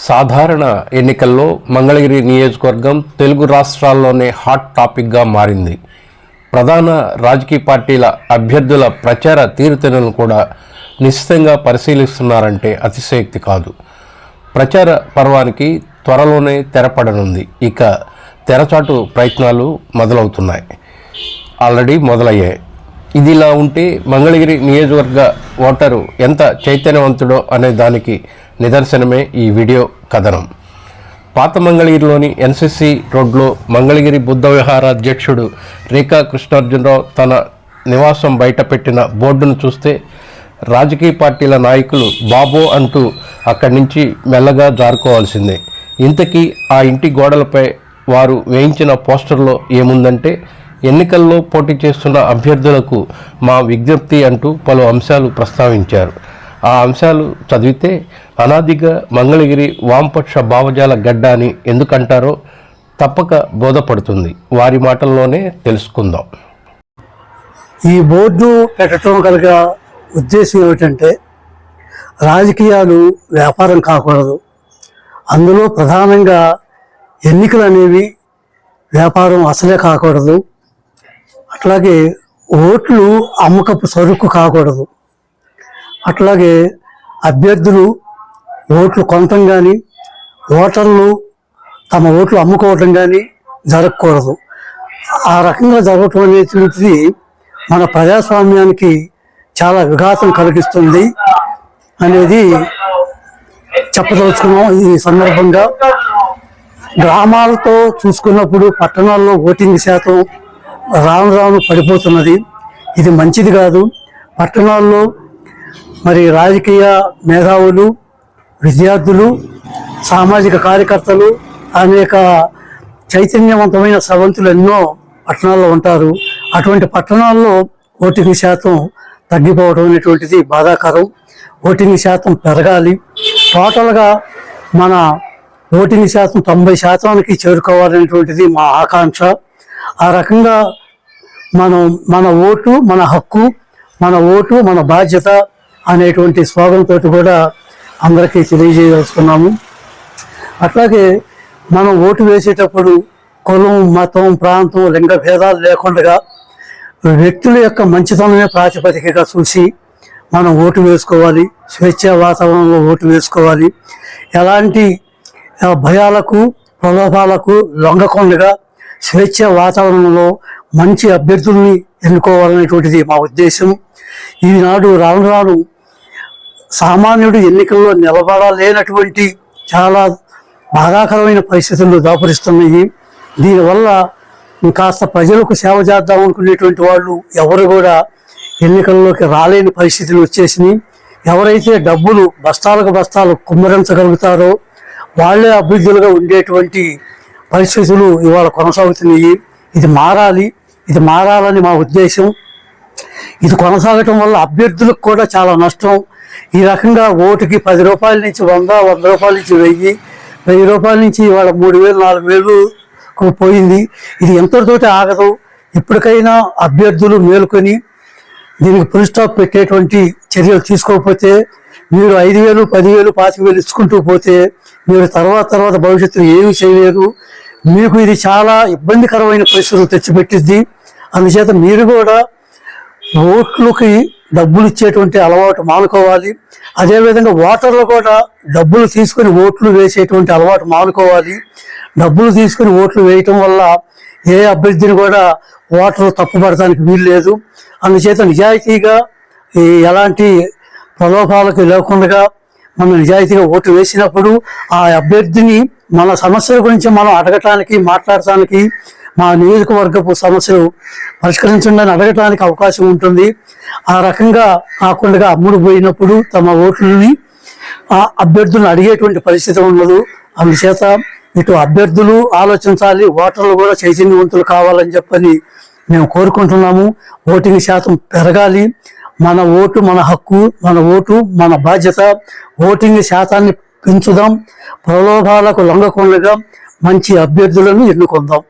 సాధారణ ఎన్నికల్లో మంగళగిరి నియోజకవర్గం తెలుగు రాష్ట్రాల్లోనే హాట్ టాపిక్గా మారింది. ప్రధాన రాజకీయ పార్టీల అభ్యర్థుల ప్రచార తీరుతెన్నులను కూడా నిశ్చితంగా పరిశీలిస్తున్నారంటే అతిశయోక్తి కాదు. ప్రచార పర్వానికి త్వరలోనే తెరపడనుంది. ఇక తెరచాటు ప్రయత్నాలు ఆల్రెడీ మొదలయ్యాయి. ఇదిలా ఉంటే మంగళగిరి నియోజకవర్గ ఓటరు ఎంత చైతన్యవంతుడో అనే దానికి నిదర్శనమే ఈ వీడియో కథనం. పాత మంగళగిరిలోని ఎన్సిసి రోడ్లో మంగళగిరి బుద్ధ విహార అధ్యక్షుడు రేఖా కృష్ణార్జునరావు తన నివాసం బయట పెట్టిన బోర్డును చూస్తే రాజకీయ పార్టీల నాయకులు బాబో అంటూ అక్కడి నుంచి మెల్లగా జారుకోవాల్సిందే. ఇంతకీ ఆ ఇంటి గోడలపై వారు వేయించిన పోస్టర్లో ఏముందంటే, ఎన్నికల్లో పోటీ చేస్తున్న అభ్యర్థులకు మా విజ్ఞప్తి అంటూ పలు అంశాలు ప్రస్తావించారు. ఆ అంశాలు చదివితే అనాదిగా మంగళగిరి వామపక్ష భావజాల గడ్డ అని ఎందుకంటారో తప్పక బోధపడుతుంది. వారి మాటల్లోనే తెలుసుకుందాం. ఈ బోర్డు పెట్టడం కనుక ఉద్దేశం ఏమిటంటే, రాజకీయాలు వ్యాపారం కాకూడదు, అందులో ప్రధానంగా ఎన్నికలు అనేవి వ్యాపారం అసలే కాకూడదు, అట్లాగే ఓట్లు అమ్మకపు సరుకు కాకూడదు, అట్లాగే అభ్యర్థులు ఓట్లు కొనటం కానీ ఓటర్లు తమ ఓట్లు అమ్ముకోవటం కానీ జరగకూడదు. ఆ రకంగా జరగటం అనేటువంటిది మన ప్రజాస్వామ్యానికి చాలా విఘాతం కలిగిస్తుంది అనేది చెప్పదలుచుకున్నాం. ఈ సందర్భంగా గ్రామాలతో చూసుకున్నప్పుడు పట్టణాల్లో ఓటింగ్ శాతం రాను రాను పడిపోతున్నది. ఇది మంచిది కాదు. పట్టణాల్లో మరి రాజకీయ మేధావులు, విద్యార్థులు, సామాజిక కార్యకర్తలు, అనేక చైతన్యవంతమైన స్రవంతులు ఎన్నో పట్టణాల్లో ఉంటారు. అటువంటి పట్టణాల్లో ఓటింగ్ శాతం తగ్గిపోవడం అనేటువంటిది బాధాకరం. ఓటింగ్ శాతం పెరగాలి. టోటల్గా మన ఓటింగ్ శాతం 90% చేరుకోవాలనేటువంటిది మా ఆకాంక్ష. ఆ రకంగా మన ఓటు మన హక్కు, మన ఓటు మన బాధ్యత అనేటువంటి స్లోగన్తో కూడా అందరికీ తెలియజేయదలుచుకున్నాము. అట్లాగే మనం ఓటు వేసేటప్పుడు కులం, మతం, ప్రాంతం, లింగ భేదాలు లేకుండా వ్యక్తుల యొక్క మంచితనమే ప్రాతిపదికగా చూసి మనం ఓటు వేసుకోవాలి. స్వేచ్ఛా వాతావరణంలో ఓటు వేసుకోవాలి. ఎలాంటి భయాలకు, ప్రలోభాలకు లొంగకుండా స్వేచ్ఛా వాతావరణంలో మంచి అభ్యర్థుల్ని ఎన్నుకోవాలనేటువంటిది మా ఉద్దేశం. ఈనాడు రాను రాను సామాన్యుడు ఎన్నికల్లో నిలబడలేనటువంటి చాలా బాధాకరమైన పరిస్థితులు దాపురిస్తున్నాయి. దీనివల్ల కాస్త ప్రజలకు సేవ చేద్దాం అనుకునేటువంటి వాళ్ళు ఎవరు కూడా ఎన్నికల్లోకి రాలేని పరిస్థితులు వచ్చేసినాయి. ఎవరైతే డబ్బులు బస్తాలకు బస్తాలు కుమ్మరించగలుగుతారో వాళ్లే అభ్యర్థులుగా ఉండేటువంటి పరిస్థితులు ఇవాళ కొనసాగుతున్నాయి. ఇది మారాలని మా ఉద్దేశం. ఇది కొనసాగటం వల్ల అభ్యర్థులకు కూడా చాలా నష్టం. ఈ రకంగా ఓటుకి 10 రూపాయల నుంచి 100, 100 రూపాయల నుంచి 1000, 1000 రూపాయల నుంచి ఇవాళ 3000, 4000 పోయింది. ఇది ఎంతటితోటి ఆగదు. ఇప్పటికైనా అభ్యర్థులు మేలుకొని దీనికి ఫుల్ స్టాప్ పెట్టేటువంటి చర్యలు తీసుకోకపోతే, మీరు 5000, 10,000, 25,000 ఇచ్చుకుంటూ పోతే మీరు తర్వాత భవిష్యత్తులో ఏమీ చేయలేరు. మీకు ఇది చాలా ఇబ్బందికరమైన పరిస్థితులు తెచ్చిపెట్టిద్ది. అందుచేత మీరు కూడా ఓట్లకి డబ్బులు ఇచ్చేటువంటి అలవాటు మానుకోవాలి. అదేవిధంగా ఓటర్లు కూడా డబ్బులు తీసుకుని ఓట్లు వేసేటువంటి అలవాటు మానుకోవాలి. డబ్బులు తీసుకుని ఓట్లు వేయటం వల్ల ఏ అభ్యర్థిని కూడా ఓటర్లు తప్పుపడటానికి వీలు లేదు. అందుచేత నిజాయితీగా ఎలాంటి ప్రలోభాలకు లేకుండా మనం నిజాయితీగా ఓటు వేసినప్పుడు ఆ అభ్యర్థిని మన సమస్యల గురించి మనం అడగటానికి, మాట్లాడటానికి, మా నియోజకవర్గపు సమస్యలు పరిష్కరించండి అని అడగటానికి అవకాశం ఉంటుంది. ఆ రకంగా కాకుండా అమ్ముడు పోయినప్పుడు తమ ఓట్లని ఆ అభ్యర్థులను అడిగేటువంటి పరిస్థితి ఉండదు. అందుచేత ఇటు అభ్యర్థులు ఆలోచించాలి, ఓటర్లు కూడా చైతన్యవంతులు కావాలని చెప్పని మేము కోరుకుంటున్నాము. ఓటింగ్ శాతం పెరగాలి. మన ఓటు మన హక్కు, మన ఓటు మన బాధ్యత. ఓటింగ్ శాతాన్ని పెంచుదాం. ప్రలోభాలకు లొంగకుండా మంచి అభ్యర్థులను ఎన్నుకుందాం.